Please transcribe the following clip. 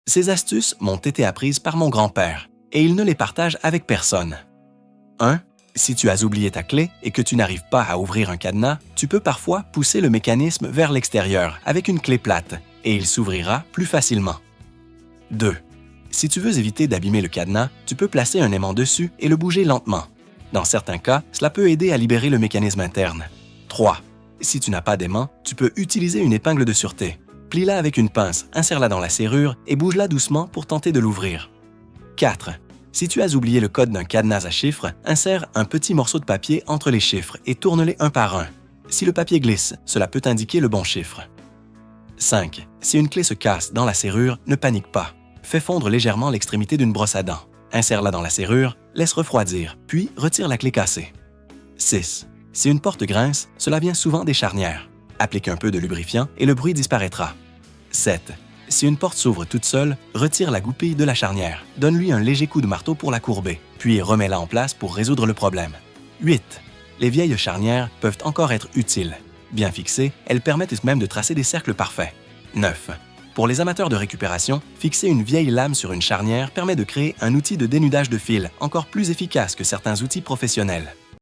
Ces astuces m'ont été apprises par mon grand-père et il ne les partage avec personne. 1. Si tu as oublié ta clé et que tu n'arrives pas à ouvrir un cadenas, tu peux parfois pousser le mécanisme vers l'extérieur avec une clé plate et il s'ouvrira plus facilement. 2. Si tu veux éviter d'abîmer le cadenas, tu peux placer un aimant dessus et le bouger lentement. Dans certains cas, cela peut aider à libérer le mécanisme interne. 3. Si tu n'as pas d'aimant, tu peux utiliser une épingle de sûreté. Plie-la avec une pince, insère-la dans la serrure et bouge-la doucement pour tenter de l'ouvrir. 4. Si tu as oublié le code d'un cadenas à chiffres, insère un petit morceau de papier entre les chiffres et tourne-les un par un. Si le papier glisse, cela peut indiquer le bon chiffre. 5. Si une clé se casse dans la serrure, ne panique pas. Fais fondre légèrement l'extrémité d'une brosse à dents. Insère-la dans la serrure, laisse refroidir, puis retire la clé cassée. 6. Si une porte grince, cela vient souvent des charnières. Applique un peu de lubrifiant et le bruit disparaîtra. 7. Si une porte s'ouvre toute seule, retire la goupille de la charnière. Donne-lui un léger coup de marteau pour la courber, puis remets-la en place pour résoudre le problème. 8. Les vieilles charnières peuvent encore être utiles. Bien fixées, elles permettent même de tracer des cercles parfaits. 9. Pour les amateurs de récupération, fixer une vieille lame sur une charnière permet de créer un outil de dénudage de fil encore plus efficace que certains outils professionnels.